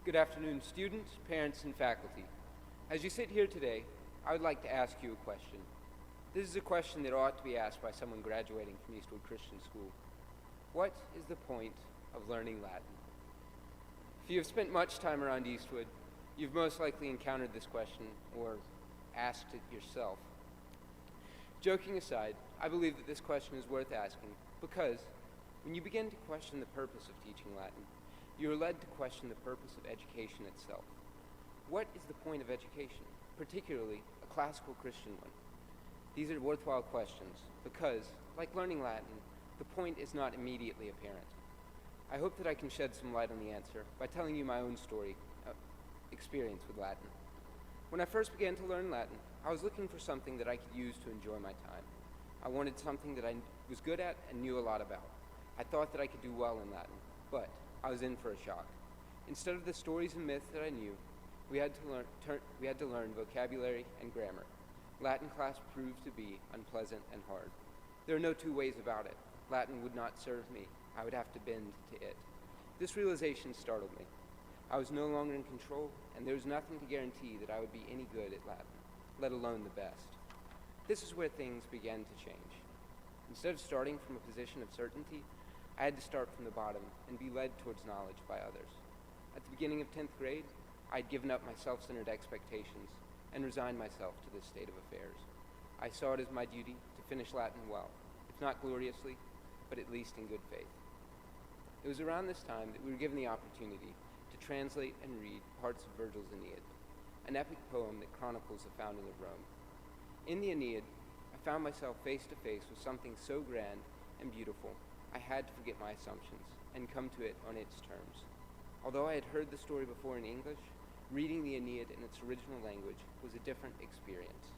Good afternoon, students, parents, and faculty. As you sit here today, I would like to ask you a question. This is a question that ought to be asked by someone graduating from Eastwood Christian School. What is the point of learning Latin? If you have spent much time around Eastwood, you've most likely encountered this question or asked it yourself. Joking aside, I believe that this question is worth asking because when you begin to question the purpose of teaching Latin, you are led to question the purpose of education itself. What is the point of education, particularly a classical Christian one? These are worthwhile questions because, like learning Latin, the point is not immediately apparent. I hope that I can shed some light on the answer by telling you my own experience with Latin. When I first began to learn Latin, I was looking for something that I could use to enjoy my time. I wanted something that I was good at and knew a lot about. I thought that I could do well in Latin, but I was in for a shock. Instead of the stories and myths that I knew, we had to learn vocabulary and grammar. Latin class proved to be unpleasant and hard. There are no two ways about it. Latin would not serve me. I would have to bend to it. This realization startled me. I was no longer in control, and there was nothing to guarantee that I would be any good at Latin, let alone the best. This is where things began to change. Instead of starting from a position of certainty, I had to start from the bottom and be led towards knowledge by others. At the beginning of 10th grade, I'd given up my self-centered expectations and resigned myself to this state of affairs. I saw it as my duty to finish Latin well, if not gloriously, but at least in good faith. It was around this time that we were given the opportunity to translate and read parts of Virgil's Aeneid, an epic poem that chronicles the founding of Rome. In the Aeneid, I found myself face to face with something so grand and beautiful, I had to forget my assumptions and come to it on its terms. Although I had heard the story before in English, reading the Aeneid in its original language was a different experience.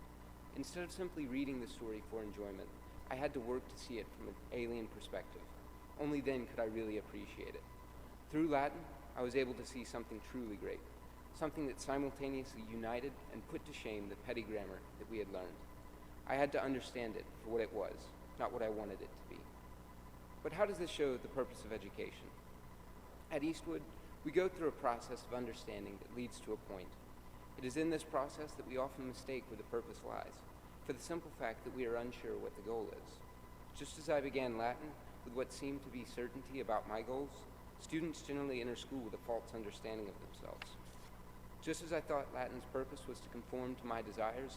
Instead of simply reading the story for enjoyment, I had to work to see it from an alien perspective. Only then could I really appreciate it. Through Latin, I was able to see something truly great, something that simultaneously united and put to shame the petty grammar that we had learned. I had to understand it for what it was, not what I wanted it to be. But how does this show the purpose of education? At Eastwood, we go through a process of understanding that leads to a point. It is in this process that we often mistake where the purpose lies, for the simple fact that we are unsure what the goal is. Just as I began Latin with what seemed to be certainty about my goals, students generally enter school with a false understanding of themselves. Just as I thought Latin's purpose was to conform to my desires,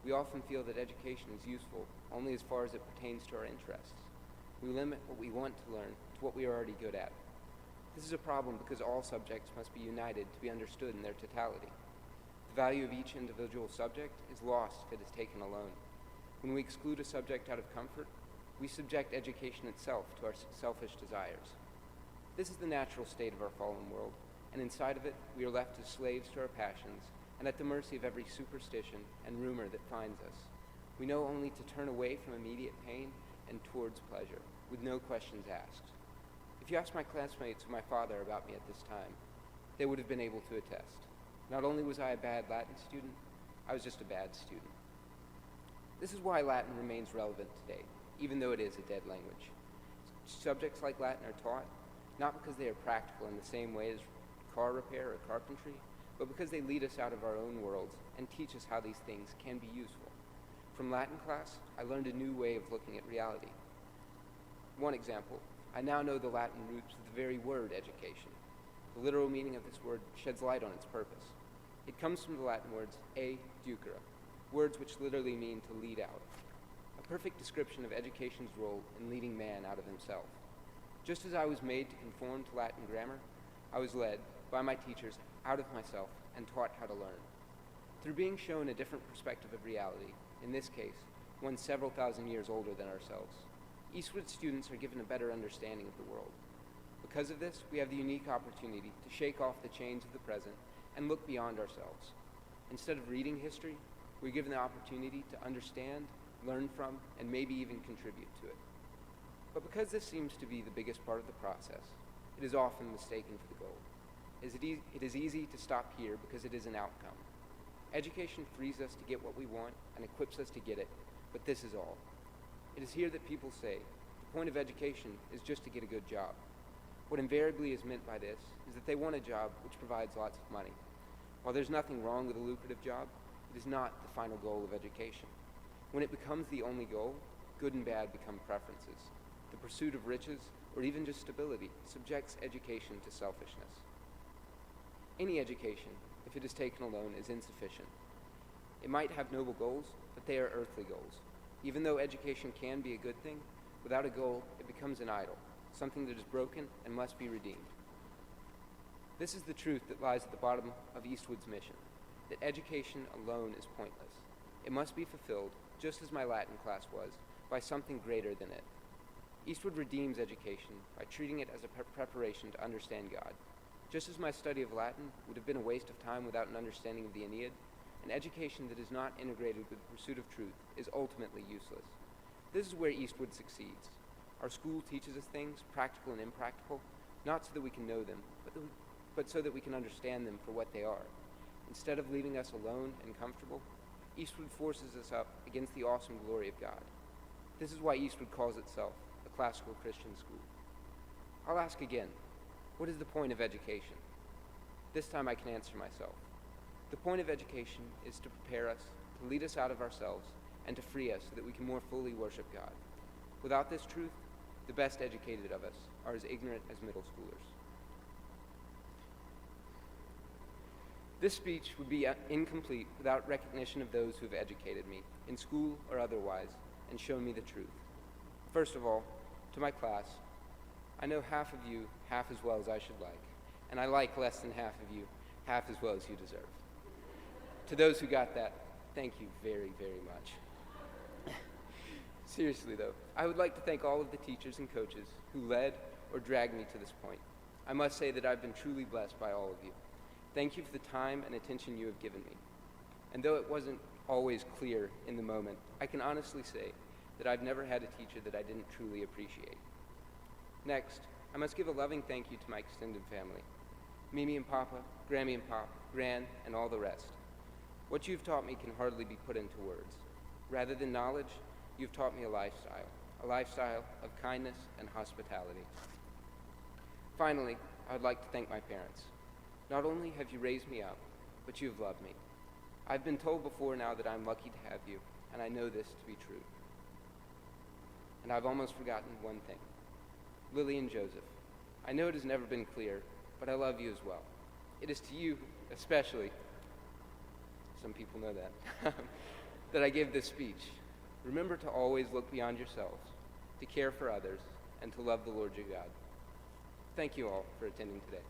we often feel that education is useful only as far as it pertains to our interests. We limit what we want to learn to what we are already good at. This is a problem because all subjects must be united to be understood in their totality. The value of each individual subject is lost if it is taken alone. When we exclude a subject out of comfort, we subject education itself to our selfish desires. This is the natural state of our fallen world, and inside of it, we are left as slaves to our passions and at the mercy of every superstition and rumor that finds us. We know only to turn away from immediate pain and towards pleasure, with no questions asked. If you asked my classmates or my father about me at this time, they would have been able to attest. Not only was I a bad Latin student, I was just a bad student. This is why Latin remains relevant today, even though it is a dead language. Subjects like Latin are taught, not because they are practical in the same way as car repair or carpentry, but because they lead us out of our own worlds and teach us how these things can be useful. From Latin class, I learned a new way of looking at reality. One example, I now know the Latin roots of the very word education. The literal meaning of this word sheds light on its purpose. It comes from the Latin words educere, words which literally mean to lead out. A perfect description of education's role in leading man out of himself. Just as I was made to conform to Latin grammar, I was led, by my teachers, out of myself and taught how to learn. Through being shown a different perspective of reality, in this case, one several thousand years older than ourselves, Eastwood students are given a better understanding of the world. Because of this, we have the unique opportunity to shake off the chains of the present and look beyond ourselves. Instead of reading history, we're given the opportunity to understand, learn from, and maybe even contribute to it. But because this seems to be the biggest part of the process, it is often mistaken for the goal. It is easy to stop here because it is an outcome. Education frees us to get what we want and equips us to get it, but this is all. It is here that people say, the point of education is just to get a good job. What invariably is meant by this is that they want a job which provides lots of money. While there's nothing wrong with a lucrative job, it is not the final goal of education. When it becomes the only goal, good and bad become preferences. The pursuit of riches, or even just stability, subjects education to selfishness. Any education, if it is taken alone, is insufficient. It might have noble goals, but they are earthly goals. Even though education can be a good thing, without a goal, it becomes an idol, something that is broken and must be redeemed. This is the truth that lies at the bottom of Eastwood's mission, that education alone is pointless. It must be fulfilled, just as my Latin class was, by something greater than it. Eastwood redeems education by treating it as a preparation to understand God. Just as my study of Latin would have been a waste of time without an understanding of the Aeneid, an education that is not integrated with the pursuit of truth is ultimately useless. This is where Eastwood succeeds. Our school teaches us things, practical and impractical, not so that we can know them, but so that we can understand them for what they are. Instead of leaving us alone and comfortable, Eastwood forces us up against the awesome glory of God. This is why Eastwood calls itself a classical Christian school. I'll ask again, what is the point of education? This time I can answer myself. The point of education is to prepare us, to lead us out of ourselves, and to free us so that we can more fully worship God. Without this truth, the best educated of us are as ignorant as middle schoolers. This speech would be incomplete without recognition of those who have educated me, in school or otherwise, and shown me the truth. First of all, to my class, I know half of you half as well as I should like, and I like less than half of you half as well as you deserve. To those who got that, thank you very, very much. Seriously though, I would like to thank all of the teachers and coaches who led or dragged me to this point. I must say that I've been truly blessed by all of you. Thank you for the time and attention you have given me. And though it wasn't always clear in the moment, I can honestly say that I've never had a teacher that I didn't truly appreciate. Next, I must give a loving thank you to my extended family, Mimi and Papa, Grammy and Pop, Gran, and all the rest. What you've taught me can hardly be put into words. Rather than knowledge, you've taught me a lifestyle of kindness and hospitality. Finally, I would like to thank my parents. Not only have you raised me up, but you have loved me. I've been told before now that I'm lucky to have you, and I know this to be true. And I've almost forgotten one thing. Lily and Joseph, I know it has never been clear, but I love you as well. It is to you, especially, some people know that, that I give this speech. Remember to always look beyond yourselves, to care for others, and to love the Lord your God. Thank you all for attending today.